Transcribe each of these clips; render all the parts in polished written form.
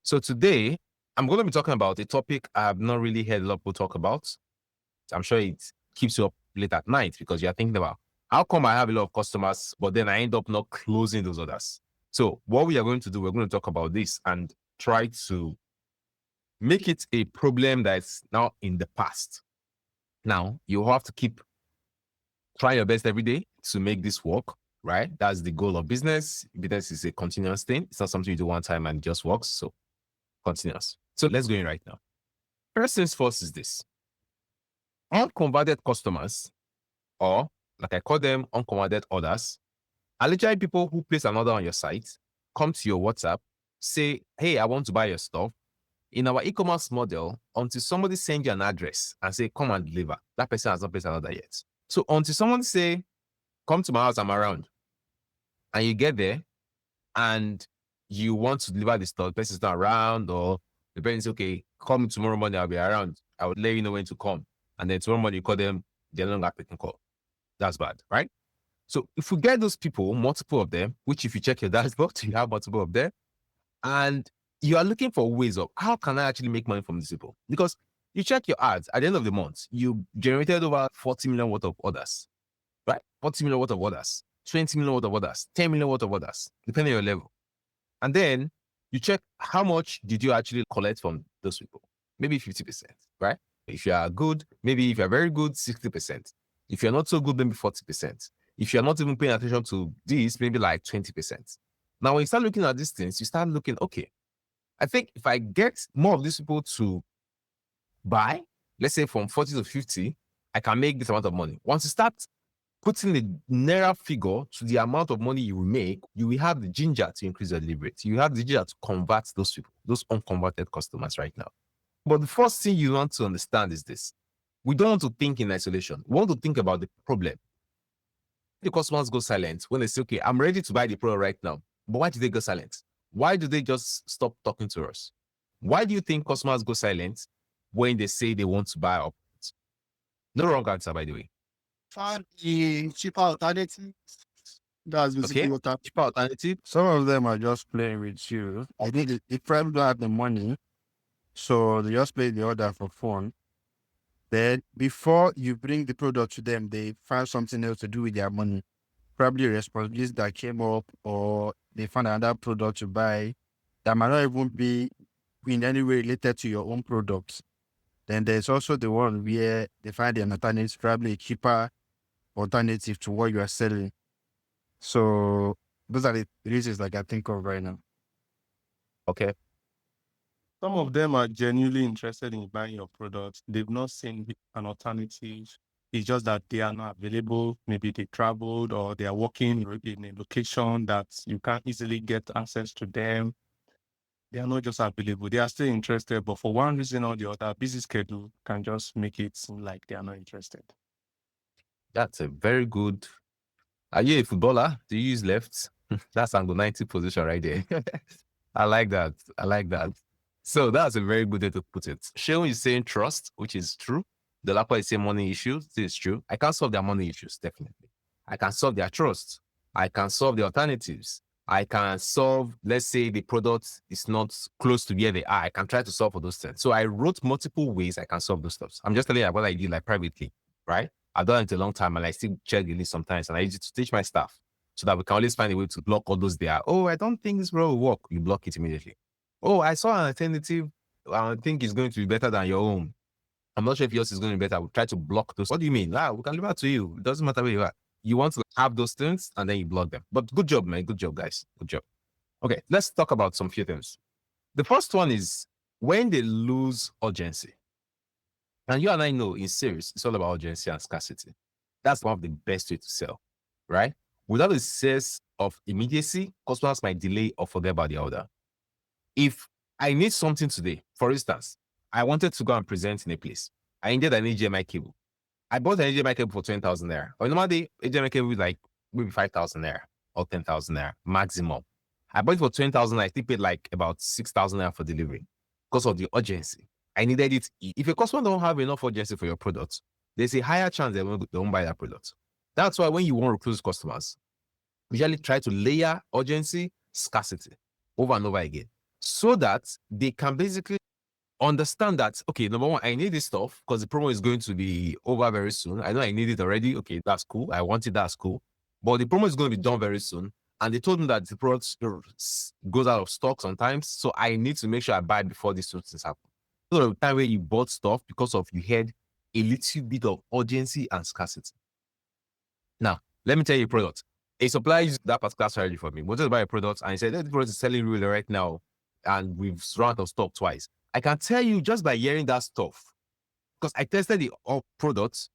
So today, I'm going to be talking about a topic I've not really heard a lot of people talk about. I'm sure it keeps you up late at night because you're thinking about how come I have a lot of customers, but then I end up not closing those orders. So what we are going to do, we're going to talk about this and try to make it a problem that's now in the past. Now, you have to keep trying your best every day to make this work, right? That's the goal of business. Business is a continuous thing. It's not something you do one time and it just works. So continuous. So let's go in right now. First things first is this. Unconverted customers, or like I call them unconverted orders, are literally people who place an order on your site, come to your WhatsApp, say, hey, I want to buy your stuff. In our e-commerce model, until somebody sends you an address and say, come and deliver, that person has not placed an order yet. So until someone say, come to my house, I'm around, and you get there and you want to deliver the stuff, the person's not around, or the person says, okay, call me tomorrow morning, I'll be around. I would let you know when to come. And then tomorrow morning you call them, they're no longer picking call. That's bad, right? So if we get those people, multiple of them, which if you check your dashboard, you have multiple of them, and you are looking for ways of how can I actually make money from these people? Because you check your ads at the end of the month, you generated over 40 million worth of orders, right? 40 million worth of orders, 20 million worth of orders, 10 million worth of orders, depending on your level. And then you check how much did you actually collect from those people? Maybe 50%, right? If you are good, maybe if you're very good, 60%. If you're not so good, maybe 40%. If you're not even paying attention to this, maybe like 20%. Now, when you start looking at these things, you start looking, okay, I think if I get more of these people to buy, let's say from 40 to 50, I can make this amount of money. Once you start putting the naira figure to the amount of money you will make, you will have the ginger to increase your delivery rate. You have the ginger to convert those people, those unconverted customers right now. But the first thing you want to understand is this. We don't want to think in isolation. We want to think about the problem. The customers go silent when they say, okay, I'm ready to buy the product right now. But why do they go silent? Why do they just stop talking to us? Why do you think customers go silent when they say they want to buy our products? No wrong answer, by the way. Find a cheaper alternative. That's basically Okay? what happened. Cheaper alternative. Some of them are just playing with you. I think they probably don't have the money, so they just play the order for fun. Then before you bring the product to them, they find something else to do with their money. Probably a responsibility that came up, or they found another product to buy that might not even be in any way related to your own products. Then there's also the one where they find an alternative, probably a cheaper alternative to what you are selling. So those are the reasons like I think of right now. Okay. Some of them are genuinely interested in buying your product. They've not seen an alternative. It's just that they are not available. Maybe they traveled or they are working in a location that you can't easily get access to them. They are not just available. They are still interested, but for one reason or the other, busy schedule can just make it seem like they are not interested. That's a very good. Are you a footballer? Do you use left? That's angle 90 position right there. I like that. I like that. So that's a very good way to put it. Sheon is saying trust, which is true. The Lapa is saying money issues. This is true. I can solve their money issues, definitely. I can solve their trust. I can solve the alternatives. I can solve, let's say the product is not close to where they are. I can try to solve for those things. So I wrote multiple ways I can solve those stuff. I'm just telling you what I did like privately, right? I've done it a long time and I still check the list sometimes and I use it to teach my staff so that we can always find a way to block all those there. Oh, I don't think this will work. You block it immediately. Oh, I saw an alternative. I think it's going to be better than your own. I'm not sure if yours is going to be better. We'll try to block those. What do you mean? We can leave that to you. It doesn't matter where you are. You want to have those things and then you block them. But good job, man. Good job, guys. Good job. Okay, let's talk about some few things. The first one is when they lose urgency. And you and I know in sales, it's all about urgency and scarcity. That's one of the best way to sell, right? Without a sense of immediacy, customers might delay or forget about the order. If I need something today, for instance, I wanted to go and present in a place. I needed an HDMI cable. I bought an HDMI cable for 20,000 naira. Or normally, HDMI cable is like maybe 5,000 naira or 10,000 naira maximum. I bought it for 20,000. I still paid like about 6,000 naira for delivery because of the urgency. I needed it. If a customer don't have enough urgency for your product, there's a higher chance they won't buy that product. That's why when you want to recruit customers, usually try to layer urgency, scarcity over and over again. so that they can basically understand that, okay, number one, I need this stuff because the promo is going to be over very soon. I know I need it already. Okay, that's cool. I want it. That's cool. But the promo is going to be done very soon. And they told me that the product goes out of stock sometimes. So I need to make sure I buy before these two things happen. So the time where you bought stuff because of you had a little bit of urgency and scarcity. Now, let me tell you a product. A supplier used that particular strategy for me. We wanted to buy a product and he said, this product is selling really right now. And we've run out of stock twice. I can tell you just by hearing that stuff, because I tested the product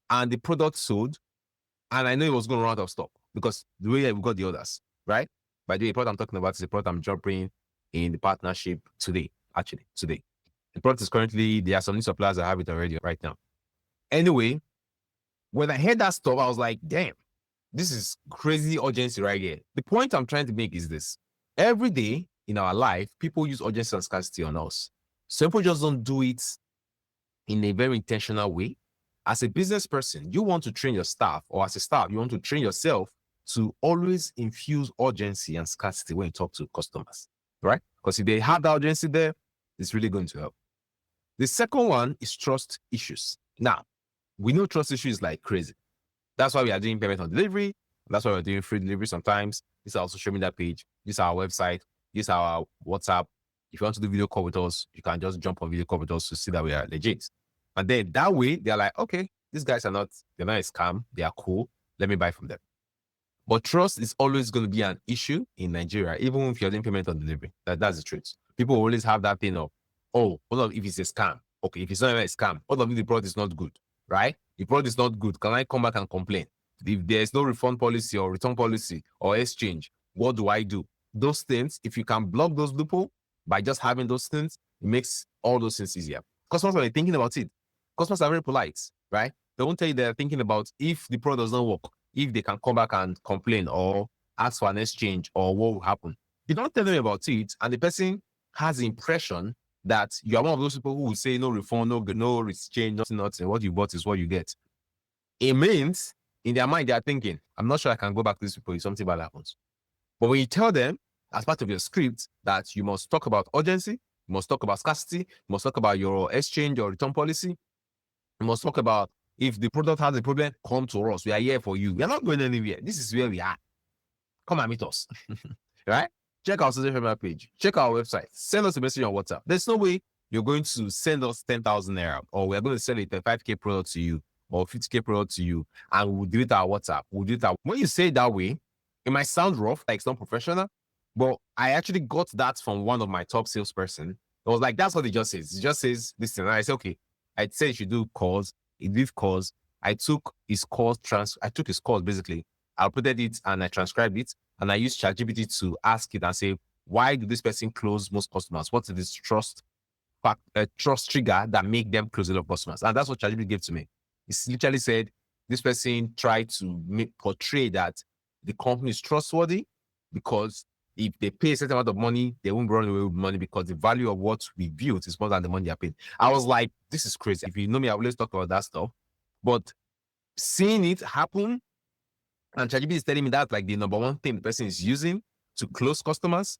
and the product sold, and I know it was going to run out of stock because the way we got the others, right? By the way, the product I'm talking about is the product I'm jumping in the partnership today, actually, today. The product is currently, there are some new suppliers that have it already right now. Anyway, when I heard that stuff, I was like, damn, this is crazy urgency right here. The point I'm trying to make is this. Every day in our life, people use urgency and scarcity on us. Some people just don't do it in a very intentional way. As a business person, you want to train your staff, or as a staff, you want to train yourself to always infuse urgency and scarcity when you talk to customers, right? Because if they have that urgency there, it's really going to help. The second one is trust issues. Now, we know trust issues like crazy. That's why we are doing payment on delivery. That's why we're doing free delivery sometimes. This is our social media page. This is our website. This is our WhatsApp. If you want to do video call with us, you can just jump on video call with us to see that we are legit. And then that way, they're like, okay, these guys they're not a scam. They are cool. Let me buy from them. But trust is always going to be an issue in Nigeria, even if you're doing payment on delivery. That's the truth. People always have that thing of, oh, what if it's a scam? Okay, if it's not a scam, what if the product is not good, right? If product is not good, can I come back and complain? If there's no refund policy or return policy or exchange, what do I do? Those things, if you can block those loopholes by just having those things, it makes all those things easier. Customers are thinking about it. Customers are very polite, right? They won't tell you they're thinking about if the product doesn't work, if they can come back and complain or ask for an exchange or what will happen. You don't tell them about it, and the person has the impression that you are one of those people who will say no refund, no exchange, nothing. What you bought is what you get. It means in their mind, they are thinking, I'm not sure I can go back to these people if something bad happens. But when you tell them as part of your script that you must talk about urgency, you must talk about scarcity, you must talk about your exchange or return policy, you must talk about if the product has a problem, come to us. We are here for you. We are not going anywhere. This is where we are. Come and meet us. Right? Check our social media page. Check our website. Send us a message on WhatsApp. There's no way you're going to send us 10,000 naira or we're going to sell a 35K product to you or 50K product to you and we'll do it our WhatsApp. We'll do it our... When you say it that way, it might sound rough, like it's not professional, but I actually got that from one of my top salesperson. It was like, that's what it just says. It just says this thing. And I said, okay, I said you should do calls. It did calls. I took his calls, basically. I uploaded it and I transcribed it. And I used ChatGPT to ask it and say, why do this person close most customers? What is this trust trigger that make them close a lot of customers? And that's what ChatGPT gave to me. It literally said, this person tried to portray that the company is trustworthy because if they pay a certain amount of money, they won't run away with money because the value of what we built is more than the money they are paid. I was like, this is crazy. If you know me, I always talk about that stuff. But seeing it happen, and ChatGPT is telling me that like the number one thing the person is using to close customers,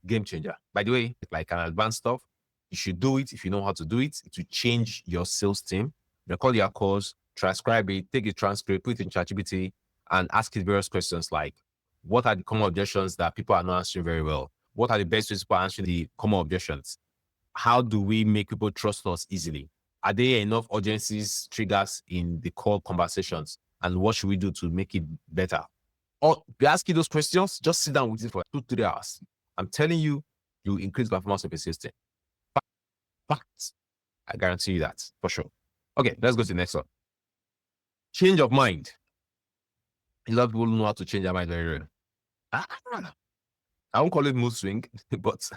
game changer. By the way, like an advanced stuff, you should do it if you know how to do it. To change your sales team, record your calls, transcribe it, take a transcript, put it in ChatGPT, and ask it various questions like, what are the common objections that people are not answering very well? What are the best ways for answering the common objections? How do we make people trust us easily? Are there enough urgencies, triggers in the call conversations? And what should we do to make it better? Or if you ask you those questions, just sit down with it for 2-3 hours. I'm telling you, you increase the performance of your system. Facts. I guarantee you that for sure. Okay, let's go to the next one. Change of mind. A lot of people know how to change their mind very well. I won't call it mood swing, but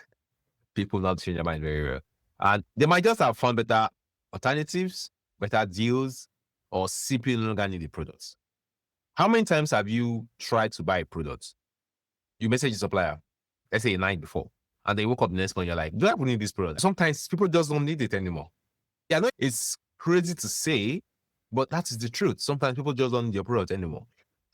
people know how to change their mind very well. And they might just have found better alternatives, better deals, or simply no longer need the products. How many times have you tried to buy a product? You message a supplier, let's say a night before, and they woke up the next morning, you're like, do I need this product? Sometimes people just don't need it anymore. Yeah, I know it's crazy to say, but that is the truth. Sometimes people just don't need your product anymore.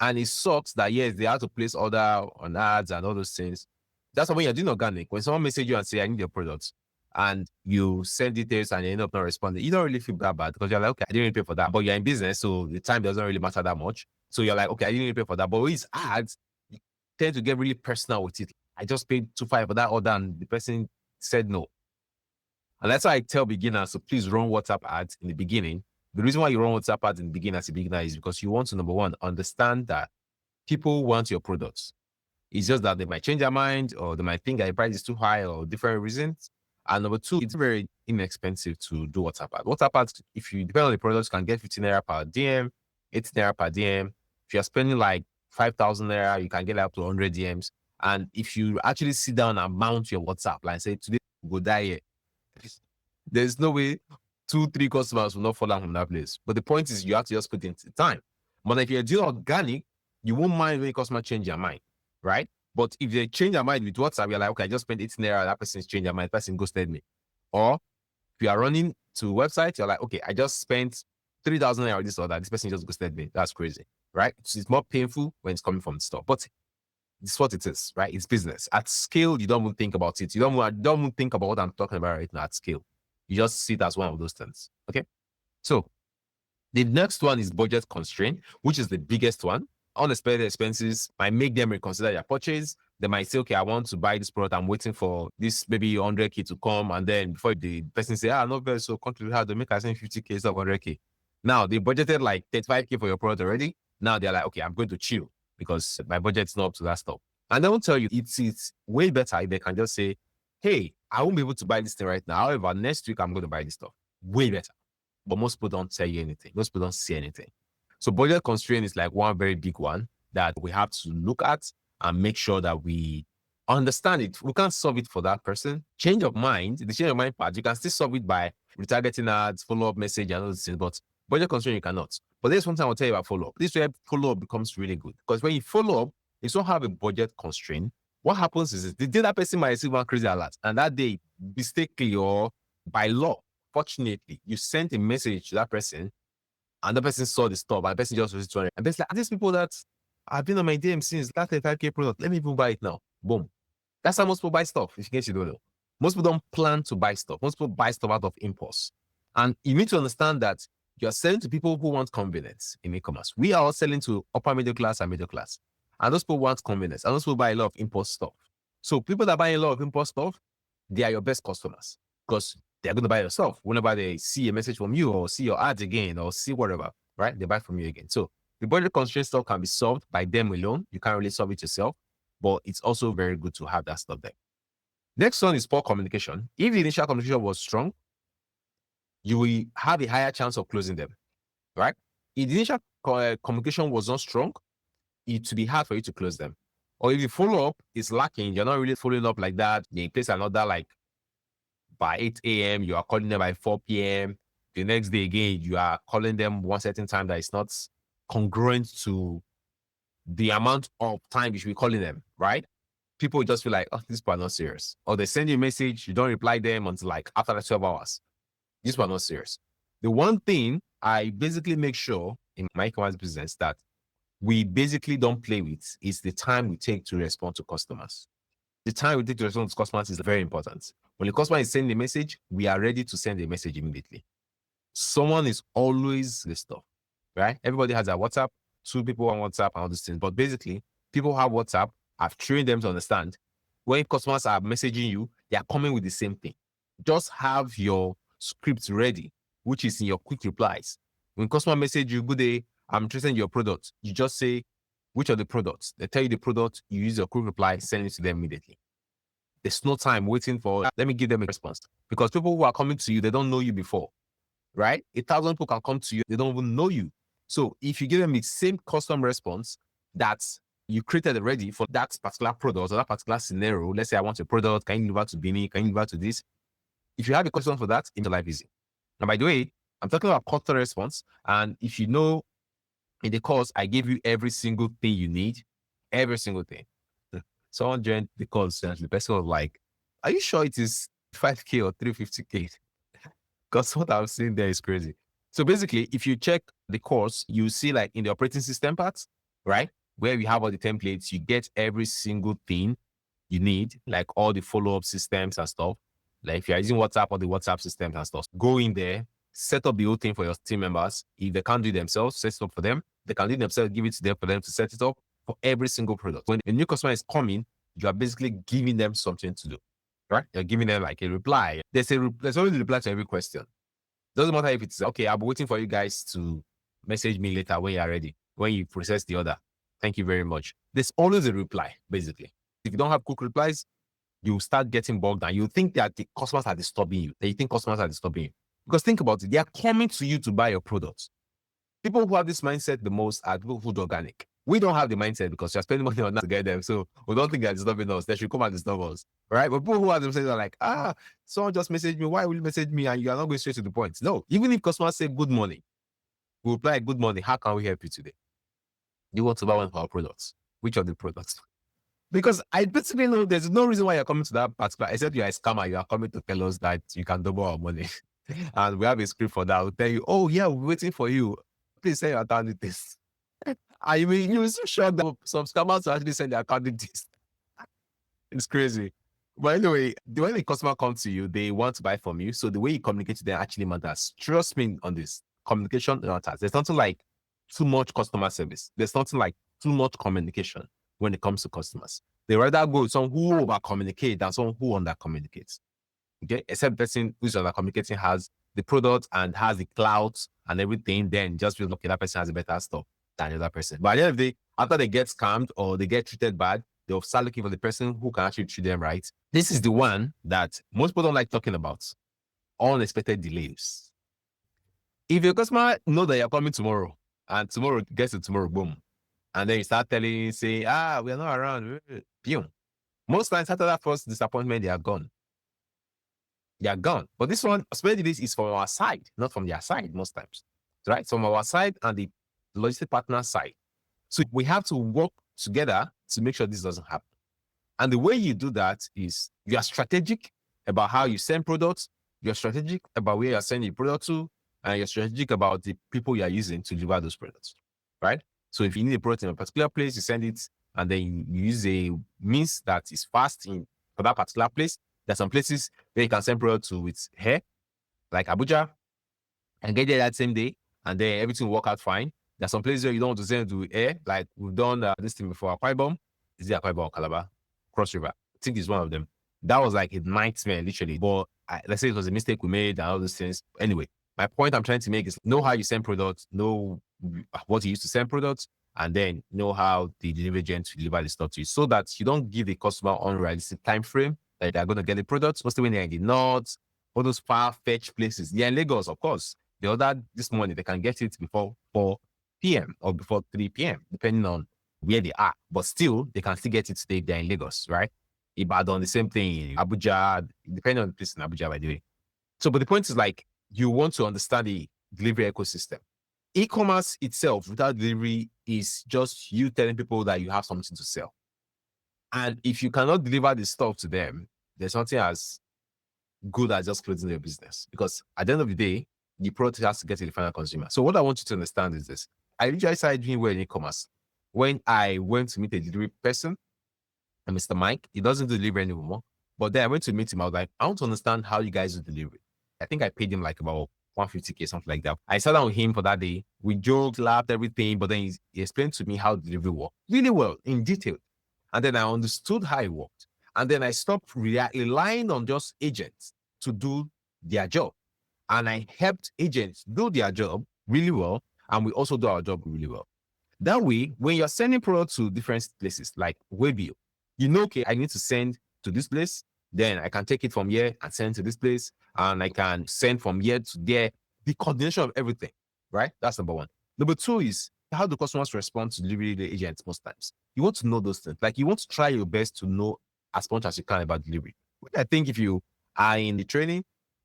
And it sucks that, yes, they have to place order on ads and all those things. That's why when you're doing organic, when someone message you and say, I need your products, and you send details and you end up not responding, you don't really feel that bad because you're like, okay, I didn't really pay for that. But you're in business, so the time doesn't really matter that much. So you're like, okay, I didn't really pay for that. But with ads, you tend to get really personal with it. I just paid 2.5 for that order and the person said no. And that's why I tell beginners to please run WhatsApp ads in the beginning. The reason why you run WhatsApp ads in the beginning as a beginner is because you want to, number one, understand that people want your products. It's just that they might change their mind or they might think that the price is too high or different reasons. And number two, it's very inexpensive to do WhatsApp ads. WhatsApp ads, if you depend on the products, can get 15 naira per DM, 18 naira per DM. If you're spending like 5,000 naira, you can get up to 100 DMs. And if you actually sit down and mount your WhatsApp, like say, today we'll go die here, there's no way 2-3 customers will not fall down from that place. But the point is, you have to just put in time. But if you're doing organic, you won't mind when a customer change their mind, right? But if they change their mind with WhatsApp, you're like, okay, I just spent 18 naira, that person's changed their mind, that person ghosted me. Or if you are running to a website, you're like, okay, I just spent 3,000 naira this or that, this person just ghosted me. That's crazy, right? So it's more painful when it's coming from the store. But it's what it is, right? It's business. At scale, you don't even think about it. You don't even think about what I'm talking about right now at scale. You just see it as one of those things. Okay. So the next one is budget constraint, which is the biggest one. Unexpected expenses might make them reconsider their purchase. They might say, okay, I want to buy this product. I'm waiting for this maybe 100K to come. And then before the person say, not very so country how to make I send 50K instead of 100K. Now they budgeted like 35K for your product already. Now they're like, okay, I'm going to chill because my budget's not up to that stuff. And they won't tell you it's way better if they can just say, hey, I won't be able to buy this thing right now. However, next week I'm going to buy this stuff. Way better. But most people don't tell you anything. Most people don't see anything. So budget constraint is like one very big one that we have to look at and make sure that we understand it. We can't solve it for that person. Change of mind, the change of mind part, you can still solve it by retargeting ads, follow-up message, and all those things. But budget constraint, you cannot. But there's one thing I'll tell you about follow-up. This way, follow-up becomes really good. Because when you follow up, if you don't have a budget constraint, what happens is the day that person might receive one crazy alert, and that day, mistakenly or by law, fortunately, you sent a message to that person, and the person saw the stop, and the person just received 200. And it's like, these people that have been on my DM since that 35K product, let me even buy it now. Boom. That's how most people buy stuff, if in case you don't know. Most people don't plan to buy stuff. Most people buy stuff out of impulse. And you need to understand that you're selling to people who want convenience in e-commerce. We are all selling to upper middle class and middle class. And those people want convenience. And those people buy a lot of impulse stuff. So people that buy a lot of impulse stuff, they are your best customers because they're going to buy your stuff whenever they see a message from you or see your ads again or see whatever, right? They buy from you again. So the budget constraint stuff can be solved by them alone. You can't really solve it yourself, but it's also very good to have that stuff there. Next one is poor communication. If the initial communication was strong, you will have a higher chance of closing them, right? If the initial communication was not strong, it will be hard for you to close them. Or if the follow-up is lacking, you're not really following up like that. They place another like by 8 a.m., you are calling them by 4 p.m. The next day again, you are calling them one certain time that is not congruent to the amount of time you should be calling them, right? People just feel like, oh, these people are not serious. Or they send you a message, you don't reply them until like after the 12 hours. These people are not serious. The one thing I basically make sure in my e-commerce business that we basically don't play with is the time we take to respond to customers. The time we take to respond to customers is very important. When the customer is sending a message, we are ready to send a message immediately. Someone is always the stuff, right? Everybody has a WhatsApp, 2 people on WhatsApp and all these things. But basically, people have WhatsApp. I've trained them to understand when customers are messaging you, they are coming with the same thing. Just have your script ready, which is in your quick replies. When customer message you, good day, I'm interested in your product, you just say, which are the products? They tell you the product, you use your quick reply, send it to them immediately. There's no time waiting for, let me give them a response. Because people who are coming to you, they don't know you before, right? 1,000 people can come to you, they don't even know you. So if you give them the same custom response that you created already for that particular product or that particular scenario, let's say I want a product, can you deliver to Bini, can you deliver to this? If you have a question for that, it's life easy. And by the way, I'm talking about custom response. And if you know, in the course, I gave you every single thing you need, every single thing. Someone joined the course and the person was like, are you sure it is 5K or 350K? Because what I'm seeing there is crazy. So basically, if you check the course, you see like in the operating system parts, right? Where we have all the templates, you get every single thing you need, like all the follow-up systems and stuff. Like if you're using WhatsApp or the WhatsApp systems and stuff, go in there, set up the whole thing for your team members. If they can't do it themselves, set it up for them. They can do it themselves, give it to them for them to set it up for every single product. When a new customer is coming, you are basically giving them something to do, right? You're giving them like a reply. There's always a reply to every question. Doesn't matter if it's, okay, I'll be waiting for you guys to message me later when you're ready, when you process the order. Thank you very much. There's always a reply, basically. If you don't have quick replies, you start getting bogged down. You think that the customers are disturbing you. That you think customers are disturbing you. Because think about it. They are coming to you to buy your products. People who have this mindset the most are people who do organic. We don't have the mindset because you're spending money on that to get them. So we don't think they're disturbing us. They should come and disturb us. Right? But people who have themselves are like, someone just messaged me. Why will you message me? And you are not going straight to the point. No. Even if customers say good morning, we reply good morning. How can we help you today? You want to buy one of our products. Which of the products? Because I basically know there's no reason why you're coming to that particular, except you're a scammer. You are coming to tell us that you can double our money. And we have a script for that. We'll tell you, oh yeah, we're waiting for you. Please send your account details. I mean, you're so shocked that some scammers will actually send their account details. It's crazy. But anyway, when the customer comes to you, they want to buy from you. So the way you communicate to them actually matters. Trust me on this. Communication matters. There's nothing like too much customer service. There's nothing like too much communication when it comes to customers. They rather go with someone who over communicate than someone who under communicates. Okay, except the person who's under communicating has the product and has the clout and everything, then just feel okay, that person has a better stuff than the other person. But at the end of the day, after they get scammed or they get treated bad, they'll start looking for the person who can actually treat them right. This is the one that most people don't like talking about. Unexpected delays. If your customer know that you're coming tomorrow and tomorrow gets to tomorrow, boom. And then you start telling, say, we are not around. Most times after that first disappointment, they are gone. They are gone. But this one, especially this is from our side, not from their side most times. Right? From our side and the logistic partner side. So we have to work together to make sure this doesn't happen. And the way you do that is you are strategic about how you send products. You're strategic about where you're sending the product to. And you're strategic about the people you are using to deliver those products. Right? So if you need a product in a particular place, you send it and then you use a means that is fast for that particular place. There's some places where you can send product to with hair, like Abuja, and get there that same day, and then everything will work out fine. There's some places where you don't want to send to air, like we've done this thing before. Akwa Ibom, is it Akwa Ibom or Calabar? Cross River, I think it's one of them. That was like a nightmare, literally. But let's say it was a mistake we made and all those things. Anyway, my point I'm trying to make is know how you send products, know what you use to send products, and then know how the delivery agent will deliver the stuff to you, so that you don't give the customer unrealistic time frame that they're going to get the products, mostly when they're in the north, all those far-fetched places. They're in Lagos, of course. They ordered this morning, they can get it before 4 p.m. or before 3 p.m., depending on where they are. But still, they can still get it today if they're in Lagos, right? Ibadan, the same thing. Abuja, depending on the place in Abuja, by the way. So, but the point is like, you want to understand the delivery ecosystem. E-commerce itself without delivery is just you telling people that you have something to sell. And if you cannot deliver the stuff to them, there's nothing as good as just closing your business. Because at the end of the day, the product has to get to the final consumer. So what I want you to understand is this. I usually started doing well in e-commerce when I went to meet a delivery person, and Mr. Mike, he doesn't deliver anymore. But then I went to meet him. I was like, I want to understand how you guys do delivery. I think I paid him like about 150K, something like that. I sat down with him for that day. We joked, laughed, everything. But then he explained to me how delivery worked really well, in detail. And then I understood how it worked. And then I stopped relying on just agents to do their job. And I helped agents do their job really well. And we also do our job really well. That way, when you're sending products to different places, like Webio, you know, okay, I need to send to this place. Then I can take it from here and send to this place. And I can send from here to there. The coordination of everything, right? That's number one. Number two is how do customers respond to delivery agents most times? You want to know those things. Like you want to try your best to know as much as you can about delivery. I think if you are in the training,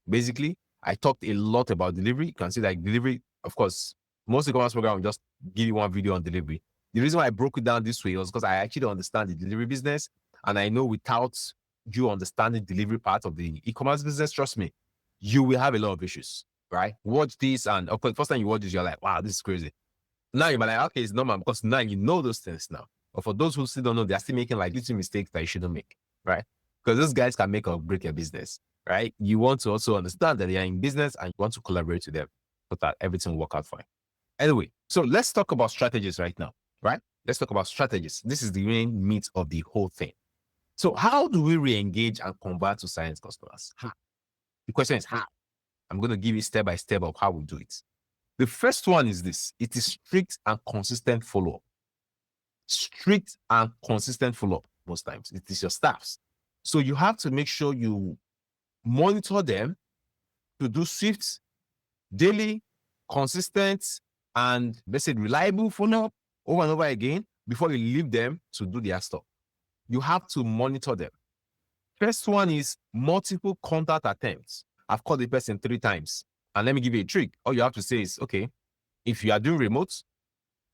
basically, I talked a lot about delivery. You can see like delivery, of course, most e-commerce program will just give you one video on delivery. The reason why I broke it down this way was because I actually understand the delivery business. And I know without you understanding the delivery part of the e-commerce business, trust me, you will have a lot of issues, right? Watch this. And of course, the first time you watch this, you're like, wow, this is crazy. Now you're like, okay, it's normal because now you know those things now. But for those who still don't know, they're still making like little mistakes that you shouldn't make. right? Because those guys can make or break your business, right? You want to also understand that they are in business and you want to collaborate with them so that everything will work out fine. Anyway, so let's talk about strategies right now, right? Let's talk about strategies. This is the main meat of the whole thing. So how do we re-engage and convert to silent customers? How? The question is how? I'm going to give you step by step of how we do it. The first one is this. It is strict and consistent follow-up. Strict and consistent follow-up most times. It is your staffs. So you have to make sure you monitor them to do swift, daily, consistent, and let's say reliable follow-up over and over again before you leave them to do their stuff. You have to monitor them. First one is multiple contact attempts. I've called the person 3 times. And let me give you a trick. All you have to say is, okay, if you are doing remote,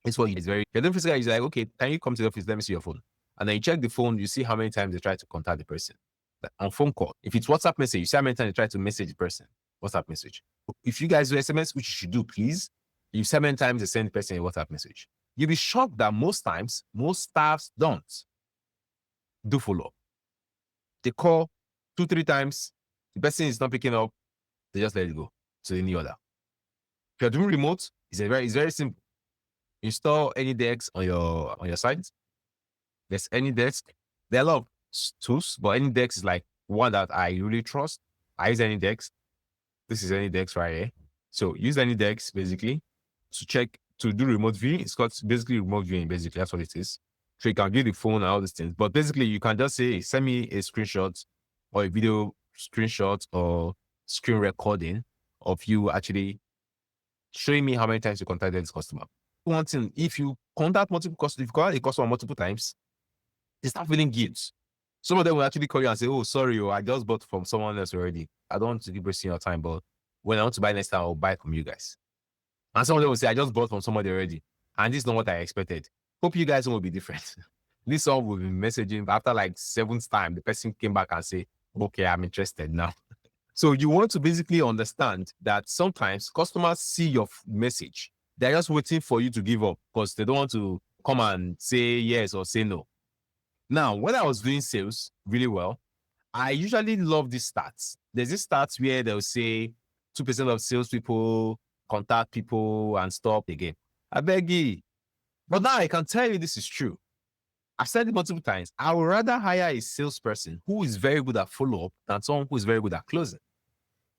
it's what is very, you're doing physical, it's like, okay, can you come to the office? Let me see your phone. And then you check the phone, you see how many times they try to contact the person. Like on phone call. If it's WhatsApp message, you see how many times they try to message the person. WhatsApp message. If you guys do SMS, which you should do, please, you see how many times they send the person a WhatsApp message. You'll be shocked that most times, most staffs don't do follow-up. They call 2-3 times, the person is not picking up, they just let it go to any other. If you're doing remote, it's very simple. Install any desk on your site. There's any desk. There are a lot of tools, but any desk is like one that I really trust. I use any desk. This is any desk right here. So use any desk basically to check to do remote viewing. It's called basically remote viewing. Basically, that's what it is. So you can get the phone and all these things. But basically, you can just say, send me a screenshot or a video screenshot or screen recording of you actually showing me how many times you contacted this customer. One thing, if you contact multiple customers, if you contact a customer multiple times, they start feeling guilt. Some of them will actually call you and say, oh, sorry, I just bought from someone else already. I don't want to keep wasting your time, but when I want to buy next time, I'll buy from you guys. And some of them will say, I just bought from somebody already. And this is not what I expected. Hope you guys will be different. This all will be messaging. After like 7th time, the person came back and say, okay, I'm interested now. So you want to basically understand that sometimes customers see your message. They're just waiting for you to give up because they don't want to come and say yes or say no. Now, when I was doing sales really well, I usually love these stats. There's this stats where they'll say 2% of salespeople contact people and stop again. I beg you. But now I can tell you this is true. I've said it multiple times. I would rather hire a salesperson who is very good at follow-up than someone who is very good at closing.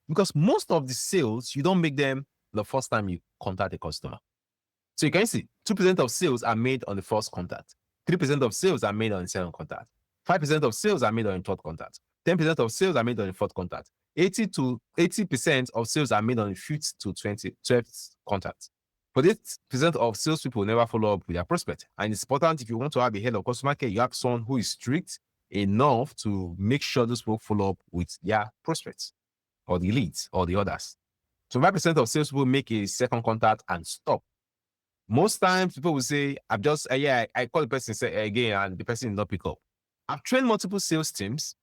Because most of the sales, you don't make them the first time you contact a customer. So you can see 2% of sales are made on the first contact. 3% of sales are made on the second contact. 5% of sales are made on the third contact. 10% of sales are made on the fourth contact. 80% of sales are made on the 5th to 12th contact. But 8% of salespeople never follow up with their prospect. And it's important if you want to have a head of customer care, you have someone who is strict enough to make sure those people follow up with their prospects or the leads or the others. So 5% of salespeople make a second contact and stop. Most times people will say, I call the person again and the person did not pick up. I've trained multiple sales teams.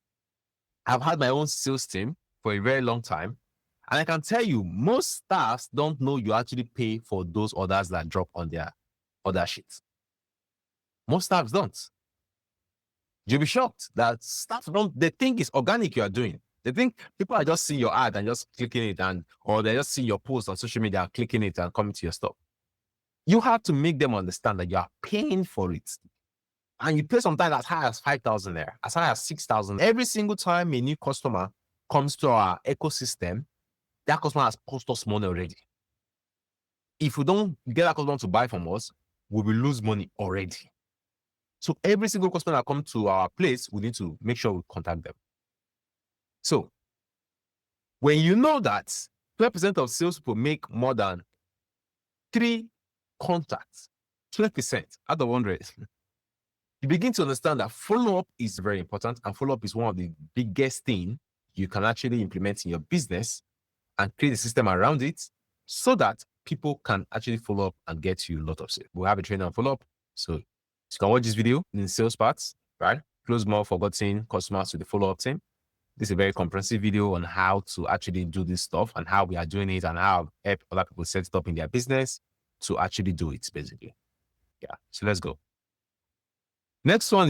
I've had my own sales team for a very long time. And I can tell you, most staffs don't know you actually pay for those orders that drop on their order sheets. Most staffs don't. You'll be shocked that staff they think it's organic you are doing. They think people are just seeing your ad and just clicking it or they're just seeing your post on social media and clicking it and coming to your store. You have to make them understand that you are paying for it. And you pay sometimes as high as 5,000 there, as high as 6,000. Every single time a new customer comes to our ecosystem, that customer has cost us money already. If we don't get that customer to buy from us, we will lose money already. So every single customer that comes to our place, we need to make sure we contact them. So when you know that 12% of salespeople make more than 3 contacts, 12% out of 100, you begin to understand that follow-up is very important, and follow-up is one of the biggest things you can actually implement in your business and create a system around it so that people can actually follow up and get you a lot of sales. We'll have a training on follow-up. So you can watch this video in the sales parts, right? Close more forgotten customers to the follow-up team. This is a very comprehensive video on how to actually do this stuff and how we are doing it and how help other people set it up in their business to actually do it, basically. Yeah, so let's go. Next one